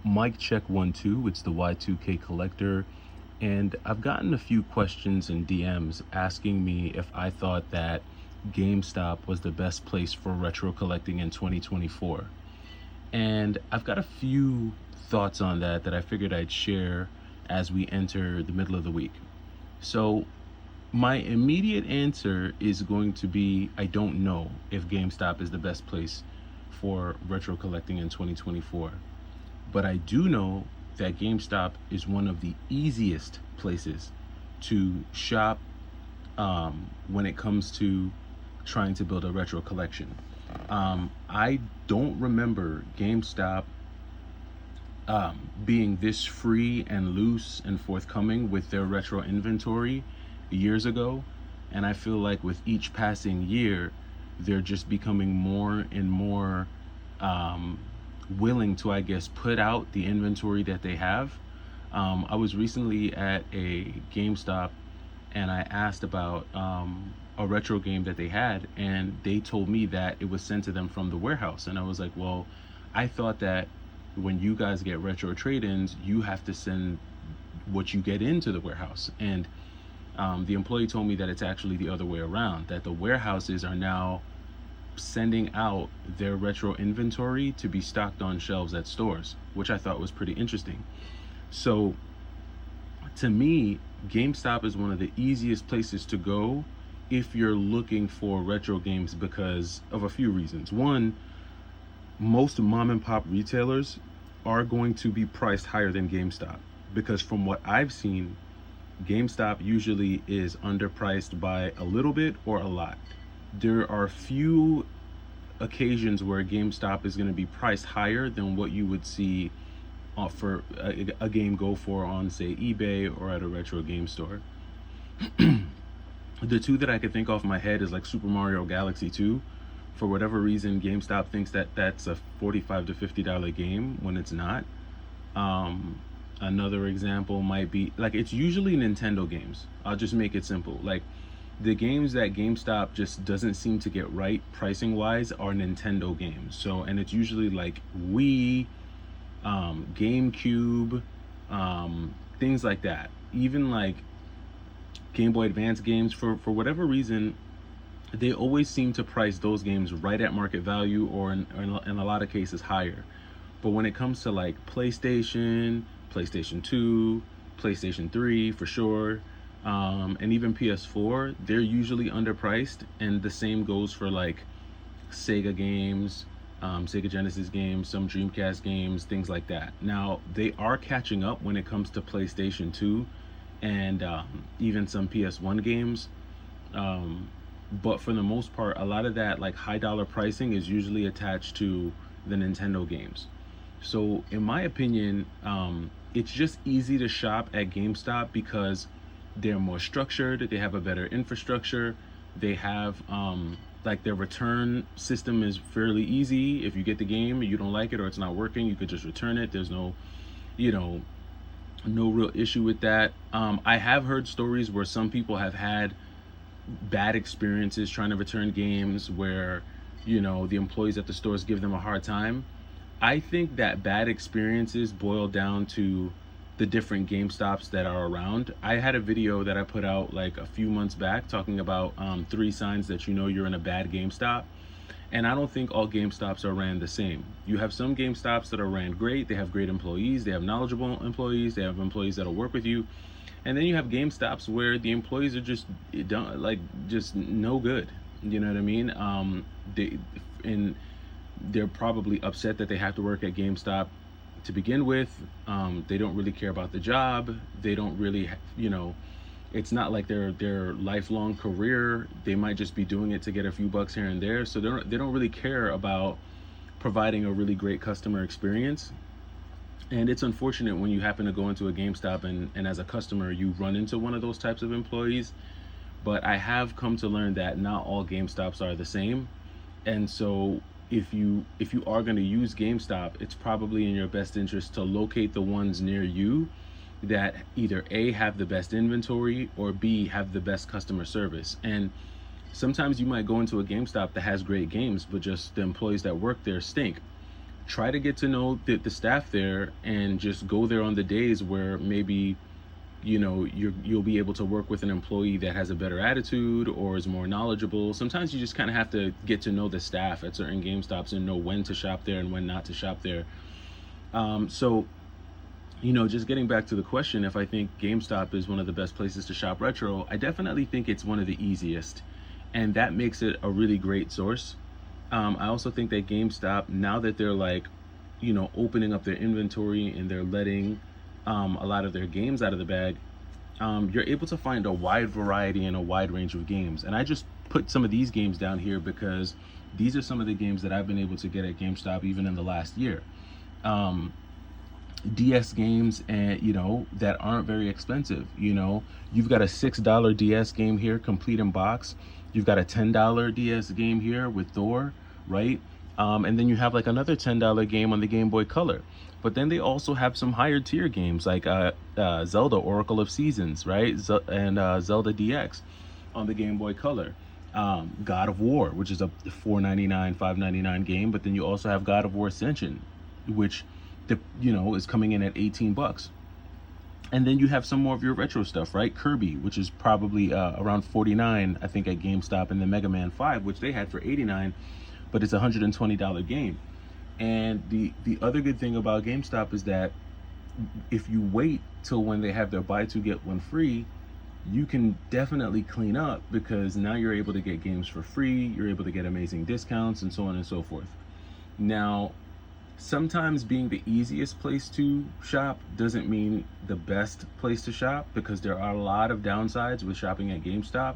Mic check 1 2. It's the Y2K collector, and I've gotten a few questions in DMs asking me if I thought that GameStop was the best place for retro collecting in 2024. And I've got a few thoughts on that I figured I'd share as we enter the middle of the week. So, my immediate answer is going to be I don't know if GameStop is the best place for retro collecting in 2024. But I do know that GameStop is one of the easiest places to shop when it comes to trying to build a retro collection. I don't remember GameStop being this free and loose and forthcoming with their retro inventory years ago. And I feel like with each passing year, they're just becoming more and more willing to, I guess, put out the inventory that they have. I was recently at a GameStop and I asked about a retro game that they had, and they told me that it was sent to them from the warehouse. And I was like, well, I thought that when you guys get retro trade-ins, you have to send what you get into the warehouse. And the employee told me that it's actually the other way around, that the warehouses are now sending out their retro inventory to be stocked on shelves at stores, which I thought was pretty interesting. So to me, GameStop is one of the easiest places to go if you're looking for retro games because of a few reasons. One, most mom and pop retailers are going to be priced higher than GameStop because from what I've seen, GameStop usually is underpriced by a little bit or a lot. There are few occasions where GameStop is going to be priced higher than what you would see for a game go for on, say, eBay or at a retro game store. The two that I could think off my head is like Super Mario Galaxy 2. For whatever reason, GameStop thinks that that's a $45 to $50 game when it's not. Another example might be, like, it's usually Nintendo games. I'll just make it simple. Like, the games that GameStop just doesn't seem to get right pricing wise are Nintendo games. So, and it's usually like Wii, GameCube, things like that. Even like Game Boy Advance games, for whatever reason, they always seem to price those games right at market value or in a lot of cases higher. But when it comes to like PlayStation 2, PlayStation 3 for sure, and even PS4, they're usually underpriced. And the same goes for like Sega games, Sega Genesis games, some Dreamcast games, things like that. Now, they are catching up when it comes to PlayStation 2 and even some PS1 games. But for the most part, a lot of that like high dollar pricing is usually attached to the Nintendo games. So in my opinion, it's just easy to shop at GameStop because they're more structured, they have a better infrastructure, they have like their return system is fairly easy. If you get the game, you don't like it or it's not working, you could just return it. There's no, no real issue with that. I have heard stories where some people have had bad experiences trying to return games where, the employees at the stores give them a hard time. I think that bad experiences boil down to the different GameStops that are around. I had a video that I put out like a few months back talking about 3 signs that you're in a bad GameStop. And I don't think all GameStops are ran the same. You have some GameStops that are ran great. They have great employees. They have knowledgeable employees. They have employees that'll work with you. And then you have GameStops where the employees are just no good. You know what I mean? They're probably upset that they have to work at GameStop to begin with. They don't really care about the job. They don't really, it's not like their lifelong career. They might just be doing it to get a few bucks here and there. So they don't really care about providing a really great customer experience. And it's unfortunate when you happen to go into a GameStop and as a customer, you run into one of those types of employees. But I have come to learn that not all GameStops are the same. And so if you are going to use GameStop, it's probably in your best interest to locate the ones near you that either A, have the best inventory, or B, have the best customer service. And sometimes you might go into a GameStop that has great games, but just the employees that work there stink. try to get to know the staff there, and just go there on the days where maybe, you'll be able to work with an employee that has a better attitude or is more knowledgeable. Sometimes you just kind of have to get to know the staff at certain GameStops and know when to shop there and when not to shop there. So just getting back to the question, if I think GameStop is one of the best places to shop retro, I definitely think it's one of the easiest, and that makes it a really great source. I also think that GameStop, now that they're opening up their inventory and they're letting a lot of their games out of the bag, you're able to find a wide variety and a wide range of games. And I just put some of these games down here because these are some of the games that I've been able to get at GameStop even in the last year. DS games, and that aren't very expensive. You've got a $6 DS game here, complete in box. You've got a $10 DS game here with Thor, right? And then you have like another $10 game on the Game Boy Color. But then they also have some higher tier games like Zelda Oracle of Seasons, right? And Zelda DX on the Game Boy Color. God of War, which is a $4.99, $5.99 game. But then you also have God of War Ascension, which is coming in at $18. And then you have some more of your retro stuff, right? Kirby, which is probably around $49, I think, at GameStop, and the Mega Man 5, which they had for $89, but it's a $120 game. And the other good thing about GameStop is that if you wait till when they have their buy two get one free, you can definitely clean up, because now you're able to get games for free, you're able to get amazing discounts, and so on and so forth. Now, sometimes being the easiest place to shop doesn't mean the best place to shop, because there are a lot of downsides with shopping at GameStop.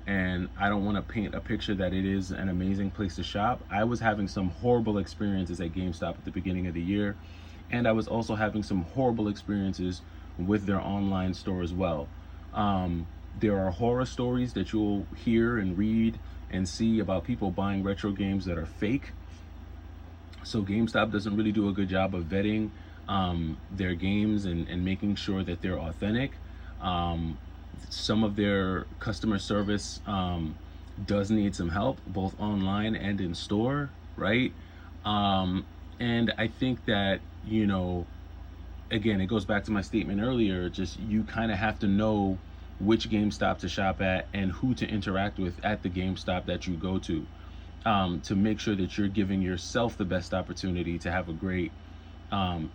And I don't want to paint a picture that it is an amazing place to shop. I was having some horrible experiences at GameStop at the beginning of the year, and I was also having some horrible experiences with their online store as well. There are horror stories that you'll hear and read and see about people buying retro games that are fake. So GameStop doesn't really do a good job of vetting their games and making sure that they're authentic. Some of their customer service does need some help, both online and in store, right? And I think that, again, it goes back to my statement earlier, just you kind of have to know which GameStop to shop at and who to interact with at the GameStop that you go to make sure that you're giving yourself the best opportunity to have a great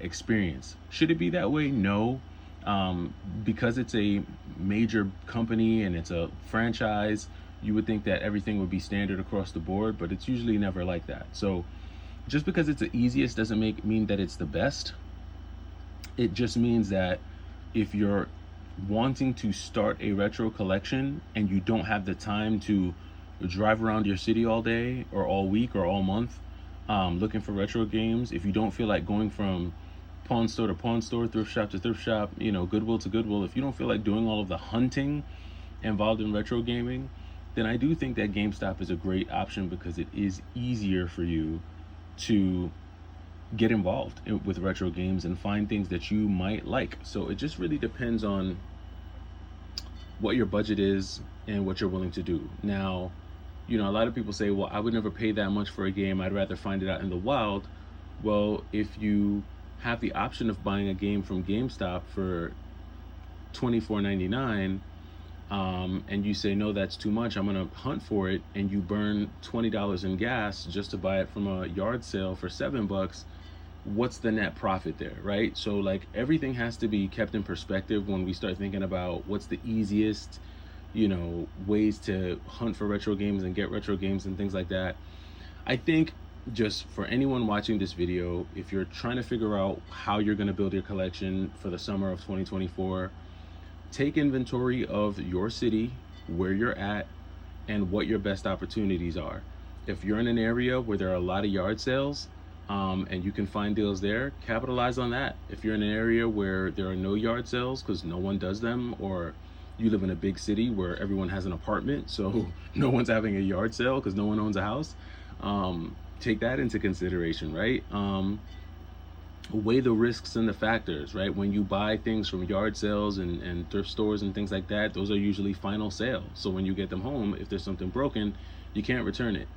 experience. Should it be that way? No. Because it's a major company and it's a franchise, you would think that everything would be standard across the board, but it's usually never like that. So just because it's the easiest doesn't mean that it's the best. It just means that if you're wanting to start a retro collection and you don't have the time to drive around your city all day or all week or all month looking for retro games, if you don't feel like going from pawn store to pawn store, thrift shop to thrift shop, Goodwill to Goodwill, if you don't feel like doing all of the hunting involved in retro gaming, then I do think that GameStop is a great option, because it is easier for you to get involved with retro games and find things that you might like. So it just really depends on what your budget is and what you're willing to do. Now, a lot of people say, well, I would never pay that much for a game, I'd rather find it out in the wild. Well, if you have the option of buying a game from GameStop for $24.99, and you say, no, that's too much, I'm gonna hunt for it, and you burn $20 in gas just to buy it from a yard sale for $7, what's the net profit there, right? So like, everything has to be kept in perspective when we start thinking about what's the easiest ways to hunt for retro games and get retro games and things like that. I think, just for anyone watching this video, if you're trying to figure out how you're going to build your collection for the summer of 2024, take inventory of your city, where you're at, and what your best opportunities are. If you're in an area where there are a lot of yard sales and you can find deals there, capitalize on that. If you're in an area where there are no yard sales because no one does them, or you live in a big city where everyone has an apartment, so no one's having a yard sale because no one owns a house, take that into consideration, right? Weigh the risks and the factors, right? When you buy things from yard sales and thrift stores and things like that, those are usually final sales. So when you get them home, if there's something broken, you can't return it.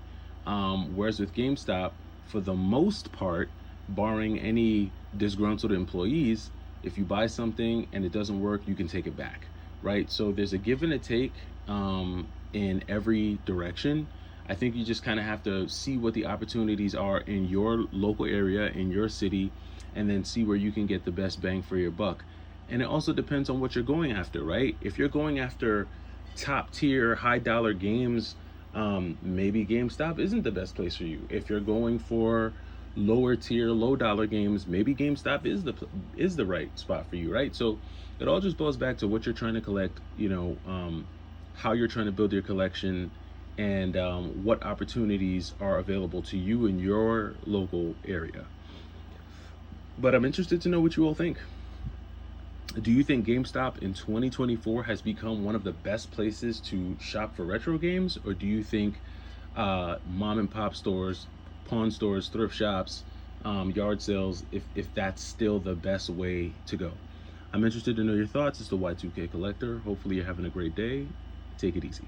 Whereas with GameStop, for the most part, barring any disgruntled employees, if you buy something and it doesn't work, you can take it back, right? So there's a give and a take in every direction. I think you just kind of have to see what the opportunities are in your local area, in your city, and then see where you can get the best bang for your buck. And it also depends on what you're going after, right? If you're going after top tier, high dollar games, maybe GameStop isn't the best place for you. If you're going for lower tier, low dollar games, maybe GameStop is the right spot for you, right? So it all just boils back to what you're trying to collect, how you're trying to build your collection, and what opportunities are available to you in your local area. But I'm interested to know what you all think. Do you think GameStop in 2024 has become one of the best places to shop for retro games? Or do you think mom and pop stores, pawn stores, thrift shops, yard sales, if that's still the best way to go? I'm interested to know your thoughts. It's the Y2K Collector. Hopefully you're having a great day. Take it easy.